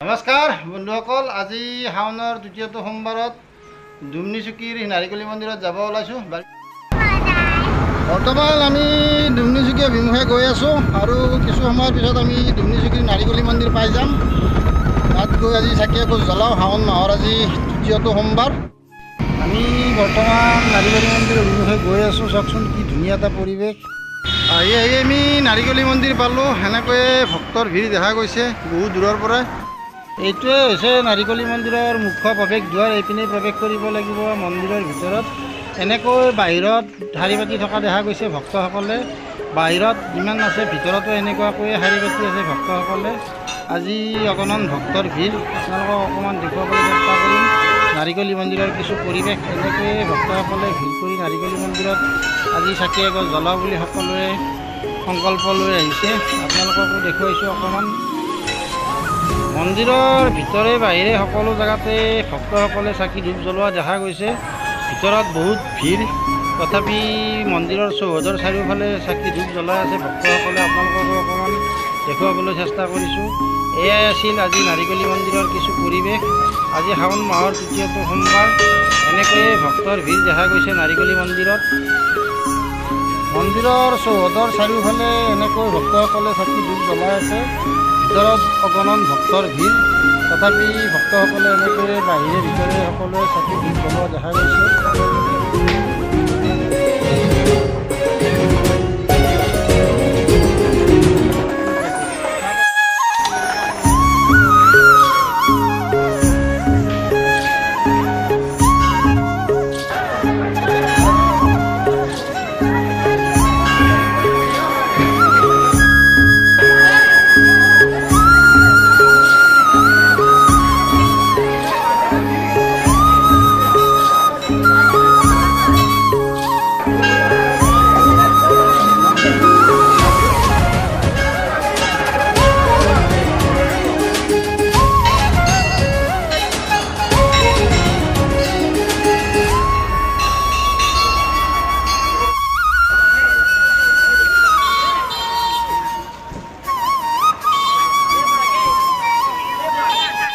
নমস্কাৰ বন্ধুসকল, আজি শাওনৰ দ্বিতীয়টো সোমবাৰত ডুমনিচুকীৰ নাৰিকলী মন্দিৰত যাব ওলাইছোঁ। বৰ্তমান আমি ডুমনিচুকী অভিমুখে গৈ আছোঁ আৰু কিছু সময়ৰ পিছত আমি ডুমনিচুকীৰ নাৰিকলী মন্দিৰ পাই যাম। তাত গৈ আজি চাকি এগছ জ্বলাওঁ। শাওন মাহৰ আজি দ্বিতীয়টো সোমবাৰ। আমি বৰ্তমান নাৰিকলী মন্দিৰ অভিমুখে গৈ আছোঁ। চাওকচোন কি ধুনীয়া এটা পৰিৱেশ। আহি আমি নাৰিকলী মন্দিৰ পালোঁ। সেনেকৈয়ে ভক্তৰ ভিৰ দেখা গৈছে বহু দূৰৰ পৰা। এইটোৱে হৈছে নাৰিকলী মন্দিৰৰ মুখ্য প্ৰৱেশ দুৱাৰ। এইপিনে প্ৰৱেশ কৰিব লাগিব মন্দিৰৰ ভিতৰত। এনেকৈ বাহিৰত শাৰী পাতি থকা দেখা গৈছে ভক্তসকলে। বাহিৰত যিমান আছে ভিতৰতো এনেকুৱাকৈয়ে শাৰী পাতি আছে ভক্তসকলে। আজি অগণন ভক্তৰ ভিৰ। আপোনালোকক অকণমান দেখুৱাবলৈ চেষ্টা কৰিম নাৰিকলী মন্দিৰৰ কিছু পৰিৱেশ। এনেকৈয়ে ভক্তসকলে ভিৰ কৰি নাৰিকলী মন্দিৰত আজি চাকি এগছ জ্বলাওঁ বুলি সকলোৱে সংকল্প লৈ আহিছে। আপোনালোককো দেখুৱাইছোঁ অকণমান। মন্দিৰৰ ভিতৰে বাহিৰে সকলো জেগাতে ভক্তসকলে চাকি ধূপ জ্বলোৱা দেখা গৈছে। ভিতৰত বহুত ভিৰ, তথাপি মন্দিৰৰ চৌহদৰ চাৰিওফালে চাকি ধূপ জ্বলাই আছে ভক্তসকলে। আপোনালোককো অকণমান দেখুৱাবলৈ চেষ্টা কৰিছোঁ। এয়াই আছিল আজি নাৰিকলী মন্দিৰৰ কিছু পৰিৱেশ। আজি শাওন মাহৰ তৃতীয়টো সোমবাৰ। এনেকৈয়ে ভক্তৰ ভিৰ দেখা গৈছে নাৰিকলী মন্দিৰত। মন্দিৰৰ চৌহদৰ চাৰিওফালে এনেকৈ ভক্তসকলে চাকি ধূপ জ্বলাই আছে। ভিতৰত অগণন ভক্তৰ ভিৰ, তথাপি ভক্তসকলে এনেকৈয়ে বাহিৰে ভিতৰে সকলোৱে চাকি ধূপ জ্বলোৱা দেখা গৈছে।